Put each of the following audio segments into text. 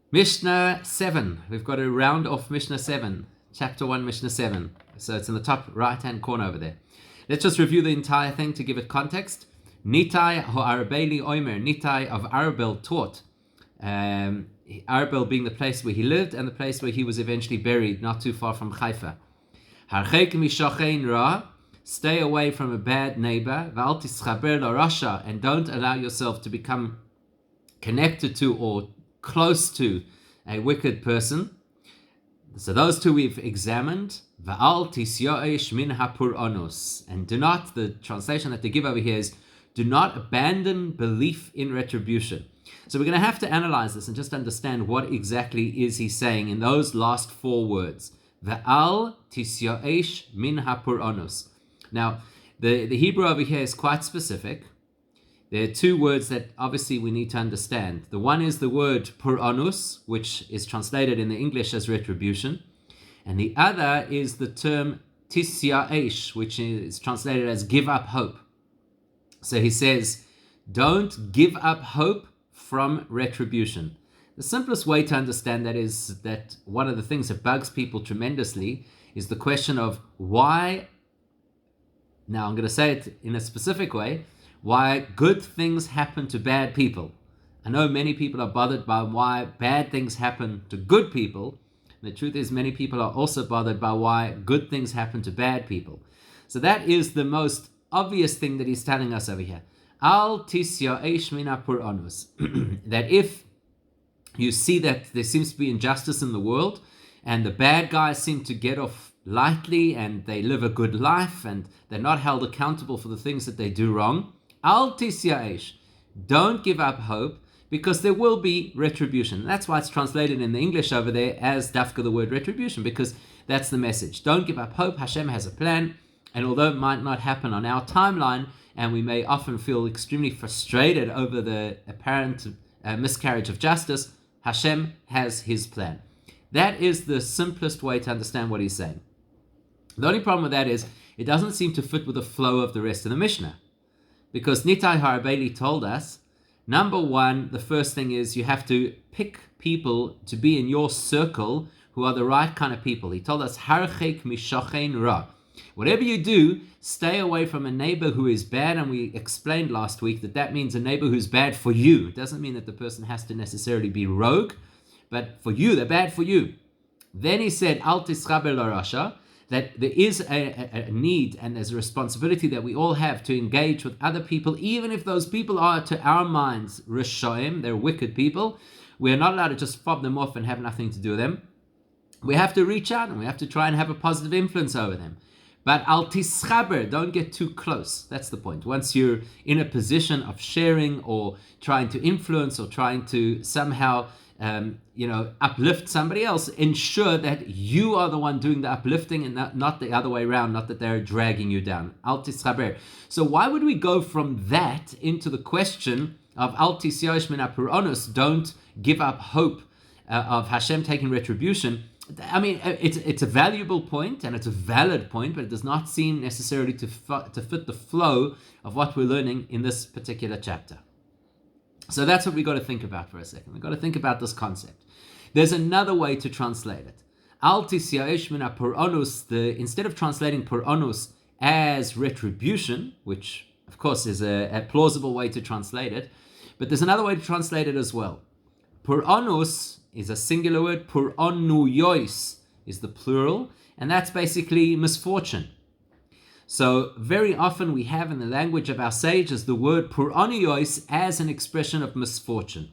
Mishnah 7. We've got to round off Mishnah 7. Chapter 1, Mishnah 7. So it's in the top right-hand corner over there. Let's just review the entire thing to give it context. Nitai ho'arabeli oimer. Nitai of Arabel taught. Arabel being the place where he lived and the place where he was eventually buried, not too far from Haifa. Harchek mishachein ra. Stay away from a bad neighbor. V'al tischaber l'rasha. And don't allow yourself to become connected to or close to a wicked person. So those two we've examined. Va'al tisyoesh min hapur onus. And do not, the translation that they give over here is, do not abandon belief in retribution. So we're going to have to analyze this and just understand what exactly is he saying in those last four words. Va'al tisyoesh min hapur onus. Now, the Hebrew over here is quite specific. There are two words that obviously we need to understand. The one is the word puranus, which is translated in the English as retribution. And the other is the term tisya'esh, which is translated as give up hope. So he says, don't give up hope from retribution. The simplest way to understand that is that one of the things that bugs people tremendously is the question of why, now I'm going to say it in a specific way, why good things happen to bad people. I know many people are bothered by why bad things happen to good people. The truth is many people are also bothered by why good things happen to bad people. So that is the most obvious thing that he's telling us over here. Al tisya eish mina pur onus. That if you see that there seems to be injustice in the world and the bad guys seem to get off lightly and they live a good life and they're not held accountable for the things that they do wrong, Al tisyaesh, don't give up hope, because there will be retribution. That's why it's translated in the English over there as dafka, the word retribution, because that's the message. Don't give up hope. Hashem has a plan, and although it might not happen on our timeline, and we may often feel extremely frustrated over the apparent miscarriage of justice, Hashem has his plan. That is the simplest way to understand what he's saying. The only problem with that is it doesn't seem to fit with the flow of the rest of the Mishnah. Because Nitai Harabeli told us, number one, the first thing is you have to pick people to be in your circle who are the right kind of people. He told us, Harchek mishachein ra. Whatever you do, stay away from a neighbor who is bad. And we explained last week that that means a neighbor who's bad for you. It doesn't mean that the person has to necessarily be rogue, but for you, they're bad for you. Then he said, Al tischaber l'rasha, that there is a need and there's a responsibility that we all have to engage with other people, even if those people are, to our minds, rishoim, they're wicked people. We're not allowed to just fob them off and have nothing to do with them. We have to reach out and we have to try and have a positive influence over them. But al tischaber, don't get too close. That's the point. Once you're in a position of sharing or trying to influence or trying to somehow uplift somebody else, ensure that you are the one doing the uplifting and not the other way around, not that they're dragging you down. Al tischaber. So why would we go from that into the question of al tisyosh min hapur onus, don't give up hope of Hashem taking retribution? I mean, it's a valuable point and it's a valid point, but it does not seem necessarily to fit the flow of what we're learning in this particular chapter. So that's what we've got to think about for a second. We've got to think about this concept. There's another way to translate it. Al tisyaesh min hapur onus, instead of translating pur onus as retribution, which of course is a plausible way to translate it, but there's another way to translate it as well. Pur onus is a singular word, pur onuyois is the plural, and that's basically misfortune. So very often we have in the language of our sages the word puraniyos as an expression of misfortune.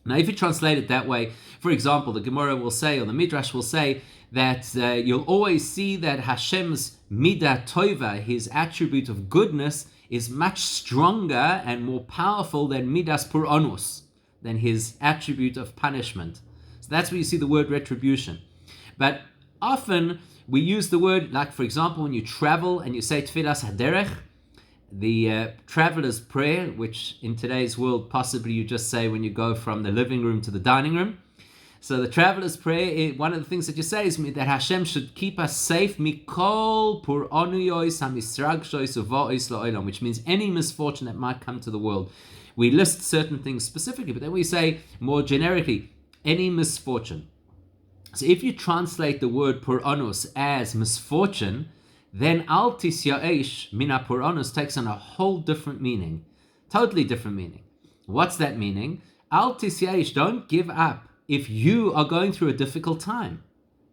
Now if you translate it that way, for example, the Gemara will say, or the Midrash will say, that you'll always see that Hashem's midah tova, his attribute of goodness, is much stronger and more powerful than midas puranus, than his attribute of punishment. So that's where you see the word retribution. But often we use the word, like for example, when you travel and you say Tfilas Haderech, the traveler's prayer, which in today's world possibly you just say when you go from the living room to the dining room. So the traveler's prayer, one of the things that you say is that Hashem should keep us safe, mikol pur onuyois hamisragshois uvois la'olam, which means any misfortune that might come to the world. We list certain things specifically, but then we say more generically, any misfortune. So if you translate the word puranus as misfortune, then al tisyaesh mina puranus takes on a whole different meaning. Totally different meaning. What's that meaning? Al tisyaesh, don't give up if you are going through a difficult time.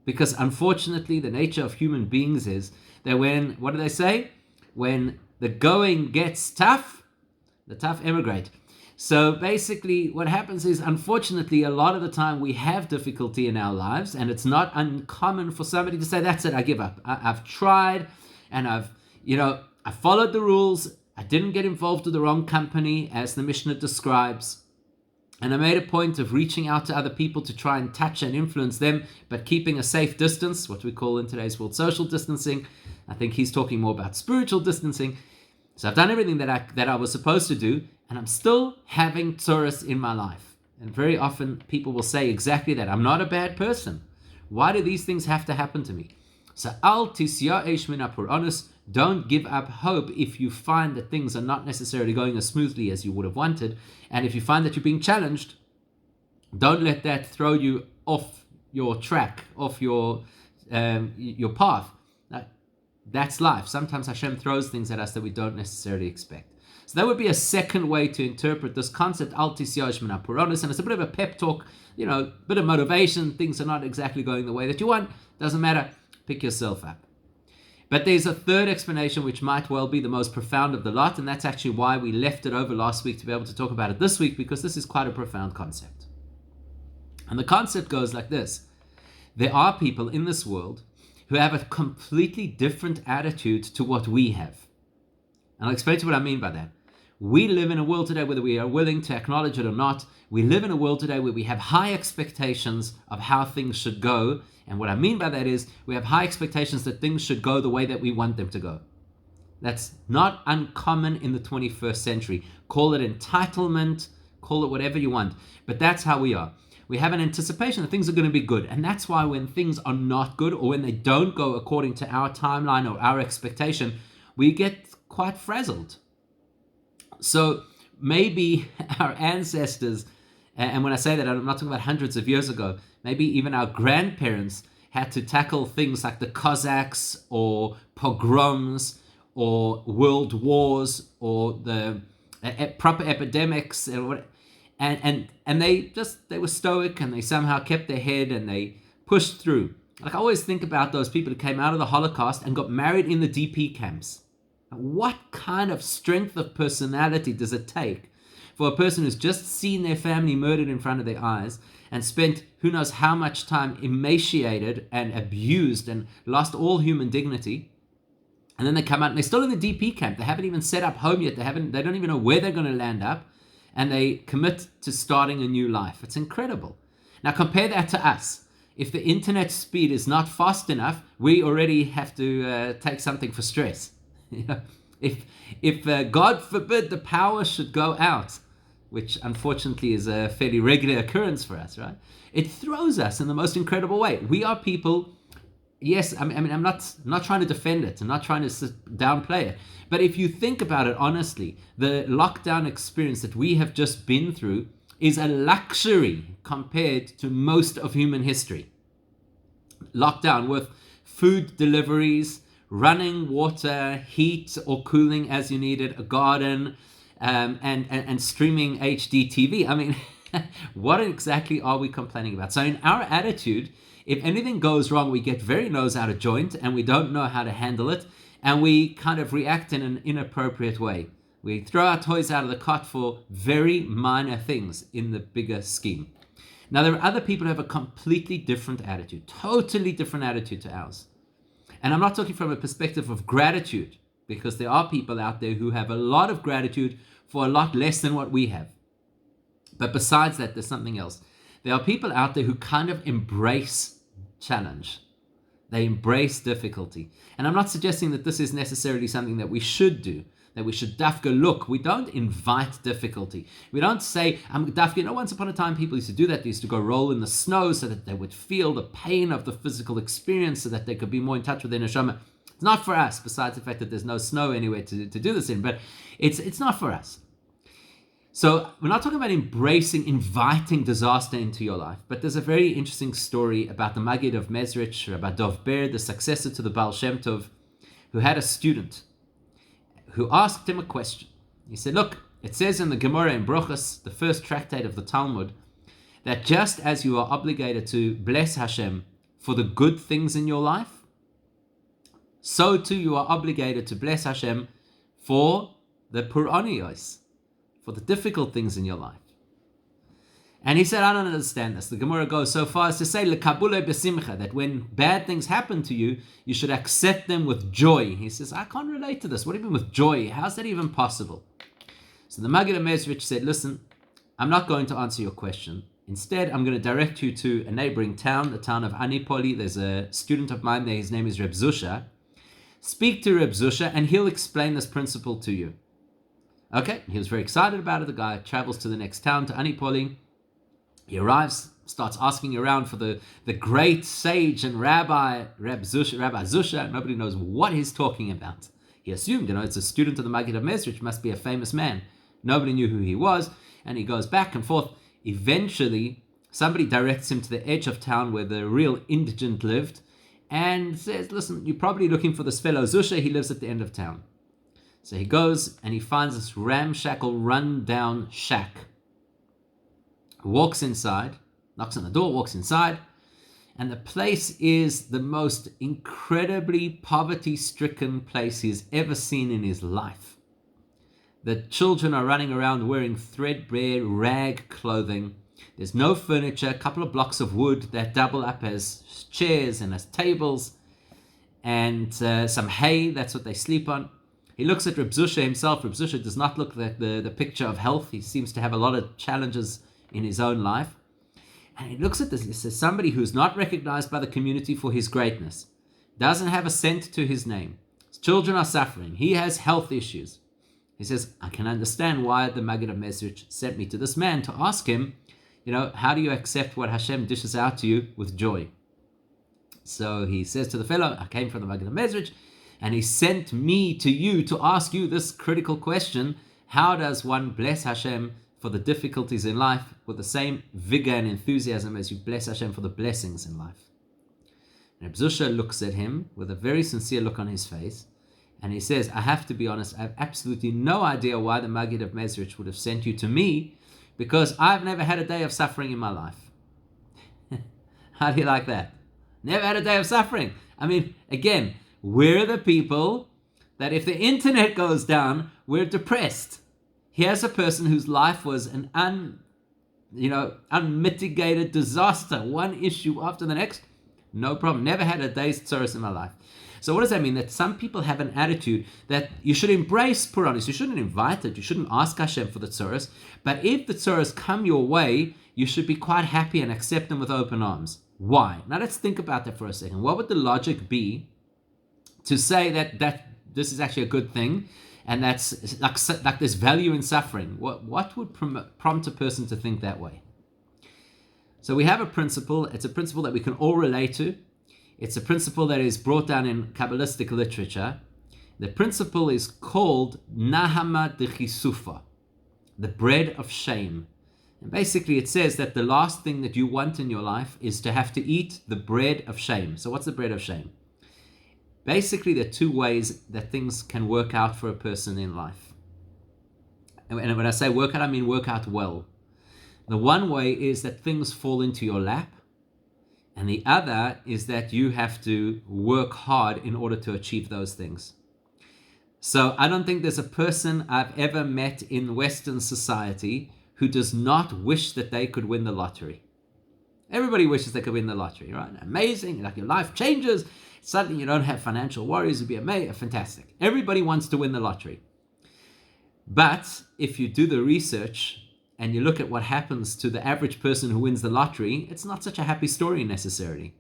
Because unfortunately, the nature of human beings is that what do they say? When the going gets tough, the tough emigrate. So basically what happens is, unfortunately, a lot of the time we have difficulty in our lives, and it's not uncommon for somebody to say, that's it, I give up. I've tried, and I followed the rules. I didn't get involved with the wrong company, as the Mishnah describes. And I made a point of reaching out to other people to try and touch and influence them, but keeping a safe distance, what we call in today's world social distancing. I think he's talking more about spiritual distancing. So I've done everything that I was supposed to do, and I'm still having tzuras in my life. And very often people will say exactly that. I'm not a bad person. Why do these things have to happen to me? So al tisyaesh min hapuranus, don't give up hope if you find that things are not necessarily going as smoothly as you would have wanted. And if you find that you're being challenged, don't let that throw you off your track, off your path. That's life. Sometimes Hashem throws things at us that we don't necessarily expect. So that would be a second way to interpret this concept, al tisyaesh min hapuranus, and it's a bit of a pep talk, a bit of motivation. Things are not exactly going the way that you want. Doesn't matter. Pick yourself up. But there's a third explanation which might well be the most profound of the lot, and that's actually why we left it over last week to be able to talk about it this week, because this is quite a profound concept. And the concept goes like this. There are people in this world who have a completely different attitude to what we have. And I'll explain to you what I mean by that. We live in a world today, whether we are willing to acknowledge it or not, we live in a world today where we have high expectations of how things should go. And what I mean by that is we have high expectations that things should go the way that we want them to go. That's not uncommon in the 21st century. Call it entitlement, call it whatever you want. But that's how we are. We have an anticipation that things are going to be good. And that's why when things are not good, or when they don't go according to our timeline or our expectation, we get quite frazzled. So maybe our ancestors, and when I say that, I'm not talking about hundreds of years ago, maybe even our grandparents had to tackle things like the Cossacks or pogroms or world wars or the proper epidemics and they were stoic, and they somehow kept their head and they pushed through. Like I always think about those people who came out of the Holocaust and got married in the DP camps. What kind of strength of personality does it take for a person who's just seen their family murdered in front of their eyes and spent who knows how much time emaciated and abused and lost all human dignity, and then they come out and they're still in the DP camp. They haven't even set up home yet. They don't even know where they're going to land up, and they commit to starting a new life. It's incredible. Now compare that to us. If the internet speed is not fast enough, we already have to take something for stress. If God forbid the power should go out, which unfortunately is a fairly regular occurrence for us, right? It throws us in the most incredible way. We are people, yes, I mean, I'm not trying to defend it. I'm not trying to downplay it. But if you think about it honestly, the lockdown experience that we have just been through is a luxury compared to most of human history. Lockdown with food deliveries, running water, heat or cooling as you need it, a garden, and streaming HD TV. I mean, what exactly are we complaining about? So in our attitude, if anything goes wrong, we get very nose out of joint and we don't know how to handle it, and we kind of react in an inappropriate way. We throw our toys out of the cot for very minor things in the bigger scheme. Now, there are other people who have a completely different attitude, totally different attitude to ours. And I'm not talking from a perspective of gratitude, because there are people out there who have a lot of gratitude for a lot less than what we have. But besides that, there's something else. There are people out there who kind of embrace challenge. They embrace difficulty. And I'm not suggesting that this is necessarily something that we should do, that we should dafka look. We don't invite difficulty. We don't say, dafka, once upon a time people used to do that. They used to go roll in the snow so that they would feel the pain of the physical experience so that they could be more in touch with their neshama. It's not for us, besides the fact that there's no snow anywhere to do this in, but it's not for us. So we're not talking about inviting disaster into your life, but there's a very interesting story about the Maggid of Mezrich, Rabbi Dov Ber, the successor to the Baal Shem Tov, who had a student who asked him a question. He said, look, it says in the Gemara in Brochus, the first tractate of the Talmud, that just as you are obligated to bless Hashem for the good things in your life, so too you are obligated to bless Hashem for the Pur'aniyos, for the difficult things in your life. And he said, I don't understand this. The Gemara goes so far as to say, Lekabule besimcha, that when bad things happen to you, you should accept them with joy. He says, I can't relate to this. What do you mean with joy? How's that even possible? So the Maggid of Mezrich said, listen, I'm not going to answer your question. Instead, I'm going to direct you to a neighboring town, the town of Anipoli. There's a student of mine there. His name is Reb Zusha. Speak to Reb Zusha and he'll explain this principle to you. Okay, he was very excited about it. The guy travels to the next town, to Anipoli. He arrives, starts asking around for the great sage and Rabbi Zusha. Nobody knows what he's talking about. He assumed, it's a student of the Maggid of Mezrich, must be a famous man. Nobody knew who he was, and he goes back and forth. Eventually, somebody directs him to the edge of town where the real indigent lived, and says, listen, you're probably looking for this fellow Zusha. He lives at the end of town. So he goes and he finds this ramshackle, run-down shack. Walks inside, knocks on the door, walks inside, and the place is the most incredibly poverty-stricken place he's ever seen in his life. The children are running around wearing threadbare rag clothing. There's no furniture, a couple of blocks of wood that double up as chairs and as tables, and some hay, that's what they sleep on. He looks at Reb Zusha himself. Reb Zusha does not look like the picture of health. He seems to have a lot of challenges in his own life. And he looks at this. He says, somebody who's not recognized by the community for his greatness, doesn't have a cent to his name. His children are suffering. He has health issues. He says, I can understand why the Maggid of Mezrich sent me to this man to ask him, how do you accept what Hashem dishes out to you with joy? So he says to the fellow, I came from the Maggid of Mezrich, and he sent me to you to ask you this critical question. How does one bless Hashem for the difficulties in life with the same vigor and enthusiasm as you bless Hashem for the blessings in life? And Reb Zusha looks at him with a very sincere look on his face, and he says, I have to be honest, I have absolutely no idea why the Maggid of Mezrich would have sent you to me, because I've never had a day of suffering in my life. How do you like that? Never had a day of suffering. I mean, again, we're the people that if the internet goes down, we're depressed. Here's a person whose life was an unmitigated disaster, one issue after the next, no problem. Never had a day's tzuros in my life. So what does that mean? That some people have an attitude that you should embrace Puranis. You shouldn't invite it. You shouldn't ask Hashem for the tzuros. But if the tzuros come your way, you should be quite happy and accept them with open arms. Why? Now let's think about that for a second. What would the logic be to say that this is actually a good thing, and that's like there's value in suffering? What would prompt a person to think that way? So we have a principle. It's a principle that we can all relate to. It's a principle that is brought down in Kabbalistic literature. The principle is called Nahama de Chisufa, the bread of shame. And basically it says that the last thing that you want in your life is to have to eat the bread of shame. So what's the bread of shame? Basically, there are two ways that things can work out for a person in life. And when I say work out, I mean work out well. The one way is that things fall into your lap, and the other is that you have to work hard in order to achieve those things. So I don't think there's a person I've ever met in Western society who does not wish that they could win the lottery. Everybody wishes they could win the lottery, right? Amazing, like your life changes. Suddenly you don't have financial worries. It'd be amazing, fantastic. Everybody wants to win the lottery. But if you do the research and you look at what happens to the average person who wins the lottery, it's not such a happy story necessarily.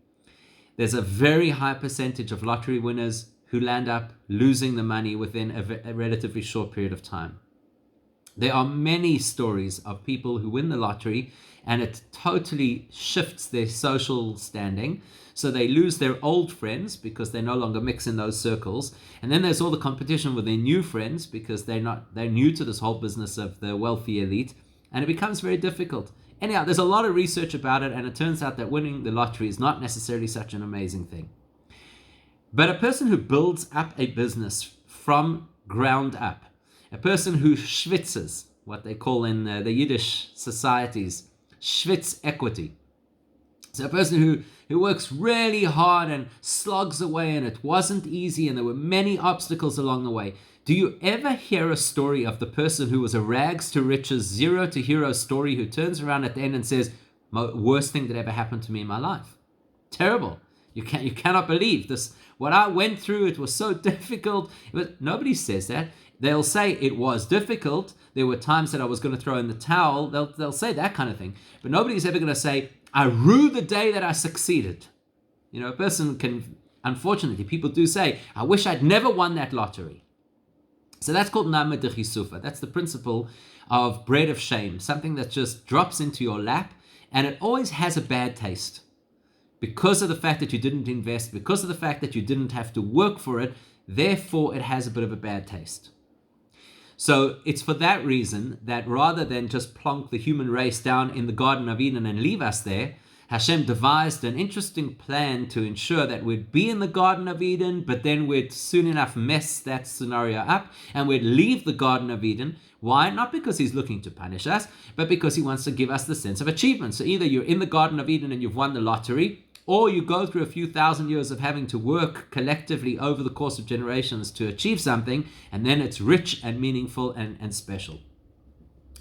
There's a very high percentage of lottery winners who land up losing the money within a relatively short period of time. There are many stories of people who win the lottery and it totally shifts their social standing. So they lose their old friends because they no longer mix in those circles. And then there's all the competition with their new friends because they're new to this whole business of the wealthy elite. And it becomes very difficult. Anyhow, there's a lot of research about it, and it turns out that winning the lottery is not necessarily such an amazing thing. But a person who builds up a business from ground up, a person who schwitzes, what they call in the Yiddish societies, schwitz equity. So a person who works really hard and slogs away, and it wasn't easy, and there were many obstacles along the way. Do you ever hear a story of the person who was a rags to riches, zero to hero story, who turns around at the end and says, worst thing that ever happened to me in my life? Terrible. You cannot believe this. What I went through, it was so difficult. Nobody says that. They'll say it was difficult. There were times that I was going to throw in the towel. They'll say that kind of thing. But nobody's ever going to say, I rue the day that I succeeded. You know, a person can, unfortunately, people do say, I wish I'd never won that lottery. So that's called Nama de Chisufa. That's the principle of bread of shame, something that just drops into your lap, and it always has a bad taste. Because of the fact that you didn't invest, because of the fact that you didn't have to work for it, therefore it has a bit of a bad taste. So it's for that reason that rather than just plonk the human race down in the Garden of Eden and leave us there, Hashem devised an interesting plan to ensure that we'd be in the Garden of Eden, but then we'd soon enough mess that scenario up and we'd leave the Garden of Eden. Why? Not because he's looking to punish us, but because he wants to give us the sense of achievement. So either you're in the Garden of Eden and you've won the lottery, or you go through a few thousand years of having to work collectively over the course of generations to achieve something, and then it's rich and meaningful and special.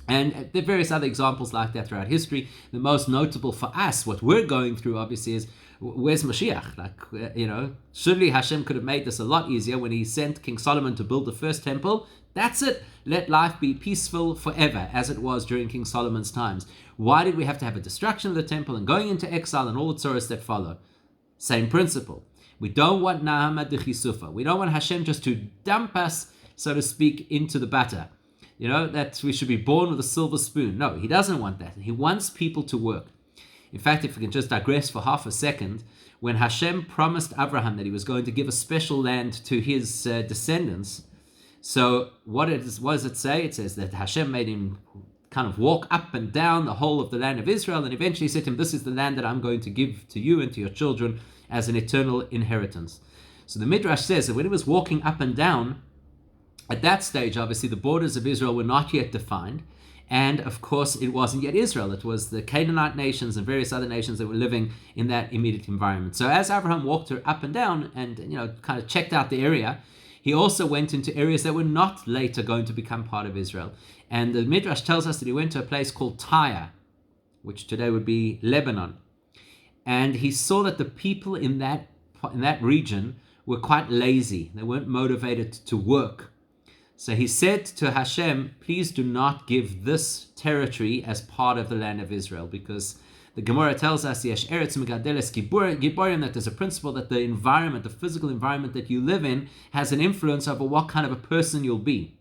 And there are various other examples like that throughout history. The most notable for us, what we're going through obviously, is where's Mashiach? Surely Hashem could have made this a lot easier when he sent King Solomon to build the first temple. That's it. Let life be peaceful forever, as it was during King Solomon's times. Why did we have to have a destruction of the temple and going into exile and all the tzoros that follow? Same principle. We don't want Nahama de Chisufa. We don't want Hashem just to dump us, so to speak, into the butter. That we should be born with a silver spoon. No, he doesn't want that. He wants people to work. In fact, if we can just digress for half a second, when Hashem promised Abraham that he was going to give a special land to his descendants, so what does it say? It says that Hashem made him kind of walk up and down the whole of the land of Israel, and eventually said to him, this is the land that I'm going to give to you and to your children as an eternal inheritance. So the Midrash says that when he was walking up and down, at that stage, obviously, the borders of Israel were not yet defined. And, of course, it wasn't yet Israel. It was the Canaanite nations and various other nations that were living in that immediate environment. So as Abraham walked up and down and, kind of checked out the area, he also went into areas that were not later going to become part of Israel. And the Midrash tells us that he went to a place called Tyre, which today would be Lebanon. And he saw that the people in that region were quite lazy. They weren't motivated to work. So he said to Hashem, please do not give this territory as part of the land of Israel, because the Gemara tells us, Yesh Eretz Megadeles Giborim, that there's a principle that the environment, the physical environment that you live in, has an influence over what kind of a person you'll be.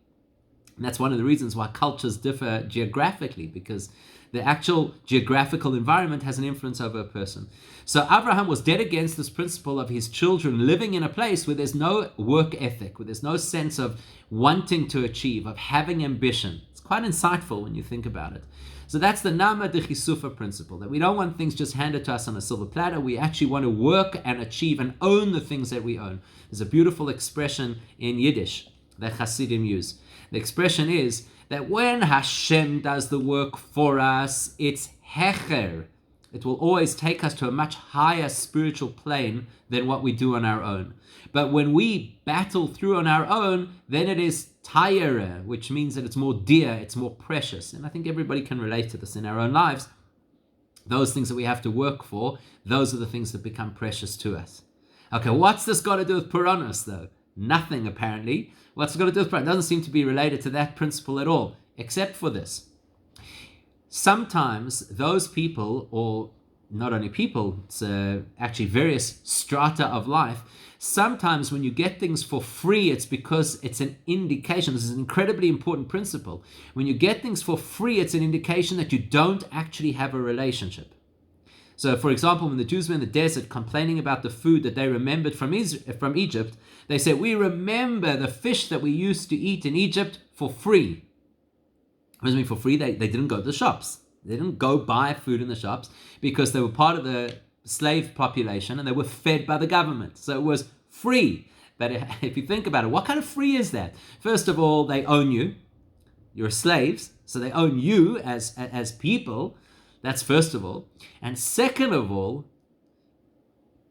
And that's one of the reasons why cultures differ geographically, because the actual geographical environment has an influence over a person. So Abraham was dead against this principle of his children living in a place where there's no work ethic, where there's no sense of wanting to achieve, of having ambition. It's quite insightful when you think about it. So that's the Nama de Chisufa principle, that we don't want things just handed to us on a silver platter. We actually want to work and achieve and own the things that we own. There's a beautiful expression in Yiddish that Hasidim use. The expression is that when Hashem does the work for us, it's hecher. It will always take us to a much higher spiritual plane than what we do on our own. But when we battle through on our own, then it is tayere, which means that it's more dear, it's more precious. And I think everybody can relate to this in our own lives. Those things that we have to work for, those are the things that become precious to us. Okay, what's this got to do with Puranos, though? Nothing, apparently. What's it got to do with Puranos? It doesn't seem to be related to that principle at all, except for this. Sometimes those people, or not only people, it's actually various strata of life. Sometimes when you get things for free, it's because it's an indication. This is an incredibly important principle. When you get things for free, it's an indication that you don't actually have a relationship. So, for example, when the Jews were in the desert complaining about the food that they remembered from Egypt, they said, we remember the fish that we used to eat in Egypt for free. What does it mean for free? They didn't go to the shops. They didn't go buy food in the shops because they were part of the slave population and they were fed by the government. So it was free. But if you think about it, what kind of free is that? First of all, they own you. You're slaves. So they own you as people. That's first of all. And second of all,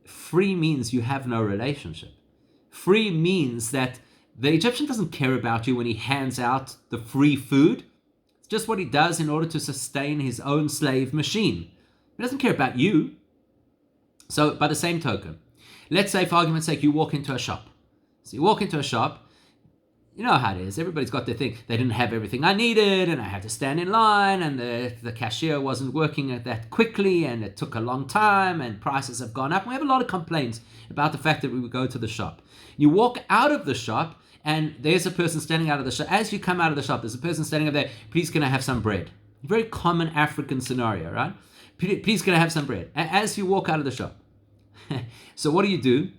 free means you have no relationship. Free means that the Egyptian doesn't care about you when he hands out the free food. It's just what he does in order to sustain his own slave machine. He doesn't care about you. So by the same token, let's say for argument's sake, you walk into a shop. So you walk into a shop, you know how it is. Everybody's got their thing. They didn't have everything I needed, and I had to stand in line, and the cashier wasn't working at that quickly, and it took a long time, and prices have gone up. We have a lot of complaints about the fact that we would go to the shop. You walk out of the shop, and there's a person standing out of the shop. As you come out of the shop, there's a person standing up there. Please, can I have some bread? Very common African scenario, right? Please, can I have some bread? As you walk out of the shop. So what do?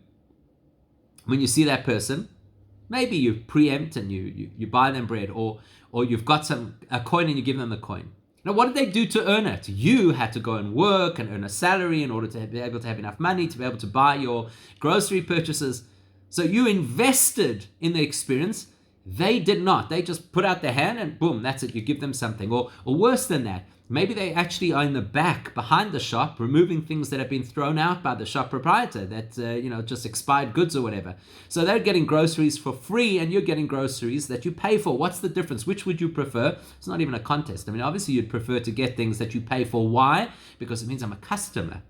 When you see that person, maybe you preempt and you buy them bread, or you've got a coin and you give them the coin. Now, what did they do to earn it? You had to go and work and earn a salary in order to be able to have enough money to be able to buy your grocery purchases. So you invested in the experience. They did not. They just put out their hand and boom, that's it. You give them something. Or worse than that, maybe they actually are in the back behind the shop removing things that have been thrown out by the shop proprietor that, just expired goods or whatever. So they're getting groceries for free and you're getting groceries that you pay for. What's the difference? Which would you prefer? It's not even a contest. I mean, obviously you'd prefer to get things that you pay for. Why? Because it means I'm a customer.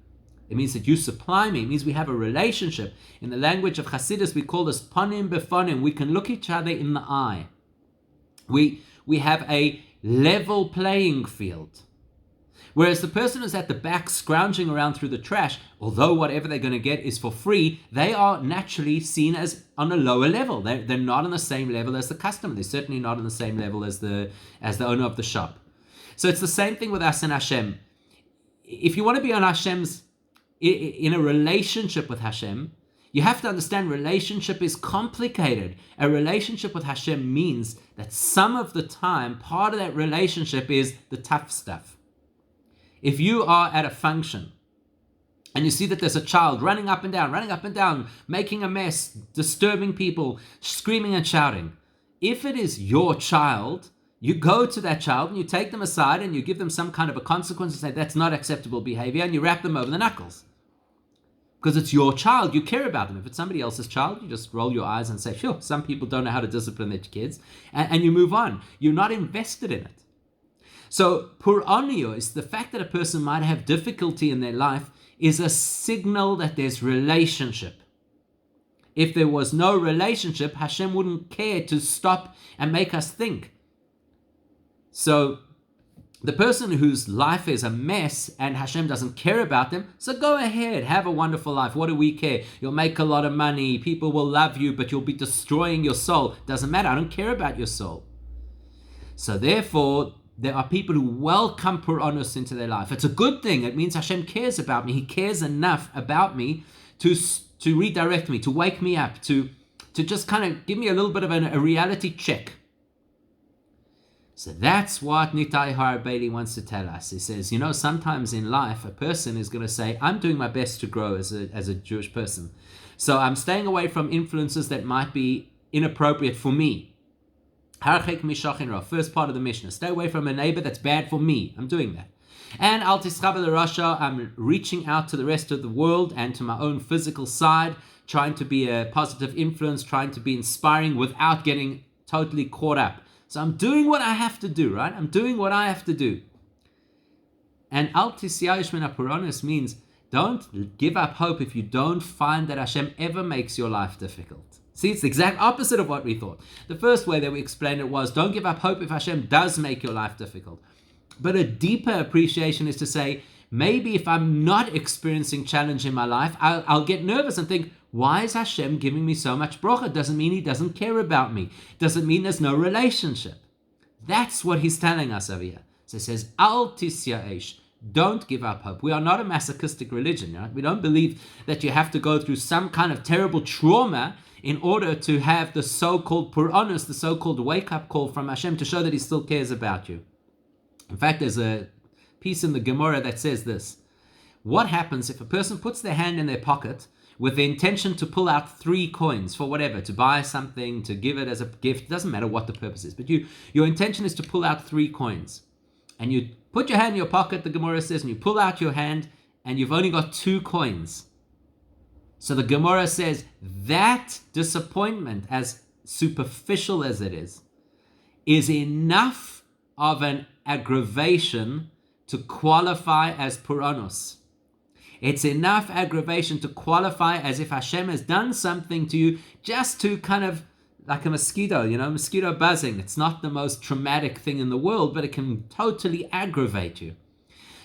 It means that you supply me. It means we have a relationship. In the language of Hasidus, we call this panim befanim. We can look each other in the eye. We have a level playing field. Whereas the person who's at the back scrounging around through the trash, although whatever they're going to get is for free, they are naturally seen as on a lower level. They're not on the same level as the customer. They're certainly not on the same level as the owner of the shop. So it's the same thing with us and Hashem. If you want to be on Hashem's, in a relationship with Hashem, you have to understand relationship is complicated. A relationship with Hashem means that some of the time, part of that relationship is the tough stuff. If you are at a function and you see that there's a child running up and down, making a mess, disturbing people, screaming and shouting, if it is your child, you go to that child and you take them aside and you give them some kind of a consequence and say, that's not acceptable behavior, and you wrap them over the knuckles. Because it's your child, you care about them. If it's somebody else's child, you just roll your eyes and say, sure, some people don't know how to discipline their kids, and you move on. You're not invested in it. So, Pur'aniyos, the fact that a person might have difficulty in their life, is a signal that there's relationship. If there was no relationship, Hashem wouldn't care to stop and make us think. So, the person whose life is a mess and Hashem doesn't care about them, so go ahead, have a wonderful life. What do we care? You'll make a lot of money, people will love you, but you'll be destroying your soul. Doesn't matter, I don't care about your soul. So therefore, there are people who welcome Puranos into their life. It's a good thing. It means Hashem cares about me. He cares enough about me to redirect me, to wake me up, to just kind of give me a little bit of a reality check. So that's what Nitai Harabeli wants to tell us. He says, sometimes in life, a person is going to say, I'm doing my best to grow as a Jewish person. So I'm staying away from influences that might be inappropriate for me. First part of the Mishnah. Stay away from a neighbor that's bad for me. I'm doing that. And Al Tischaber Rasha, I'm reaching out to the rest of the world and to my own physical side, trying to be a positive influence, trying to be inspiring without getting totally caught up. So I'm doing what I have to do, right? I'm doing what I have to do. And Al Tisyayish Min HaPuranos means don't give up hope if you don't find that Hashem ever makes your life difficult. See, it's the exact opposite of what we thought. The first way that we explained it was don't give up hope if Hashem does make your life difficult. But a deeper appreciation is to say, Maybe if I'm not experiencing challenge in my life, I'll get nervous and think, why is Hashem giving me so much bracha? Doesn't mean he doesn't care about me. Doesn't mean there's no relationship. That's what he's telling us over here. So he says, Al tisyaesh, don't give up hope. We are not a masochistic religion. Right? We don't believe that you have to go through some kind of terrible trauma in order to have the so-called puranus, the so-called wake-up call from Hashem to show that he still cares about you. In fact, there's a piece in the Gemara that says this. What happens if a person puts their hand in their pocket with the intention to pull out 3 coins for whatever, to buy something, to give it as a gift? It doesn't matter what the purpose is, but your intention is to pull out 3 coins. And you put your hand in your pocket, the Gemara says, and you pull out your hand, and you've only got 2 coins. So the Gemara says that disappointment, as superficial as it is enough of an aggravation to qualify as puranus. It's enough aggravation to qualify as if Hashem has done something to you just to kind of, like a mosquito, mosquito buzzing. It's not the most traumatic thing in the world, but it can totally aggravate you.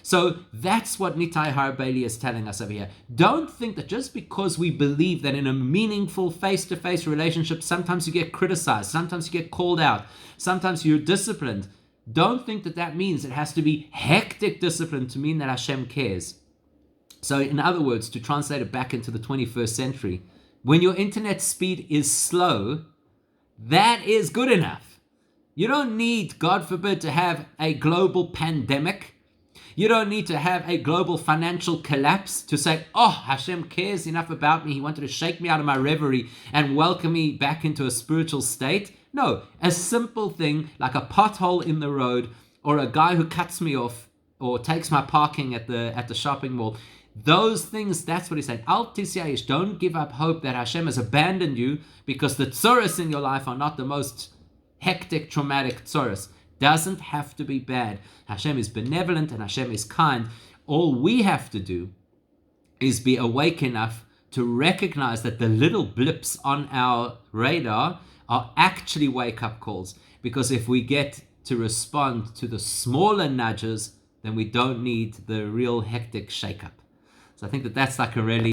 So that's what Nitai Harbeli is telling us over here. Don't think that just because we believe that in a meaningful face-to-face relationship, sometimes you get criticized, sometimes you get called out, sometimes you're disciplined. Don't think that that means it has to be hectic discipline to mean that Hashem cares. So in other words, to translate it back into the 21st century, when your internet speed is slow, that is good enough. You don't need, God forbid, to have a global pandemic. You don't need to have a global financial collapse to say, oh, Hashem cares enough about me. He wanted to shake me out of my reverie and welcome me back into a spiritual state. No, a simple thing like a pothole in the road or a guy who cuts me off or takes my parking at the shopping mall. Those things, that's what he's saying. Al tisyayish, don't give up hope that Hashem has abandoned you because the tzoros in your life are not the most hectic, traumatic tzoros. Doesn't have to be bad. Hashem is benevolent and Hashem is kind. All we have to do is be awake enough to recognize that the little blips on our radar are actually wake-up calls. Because if we get to respond to the smaller nudges, then we don't need the real hectic shake-up. So I think that that's like a really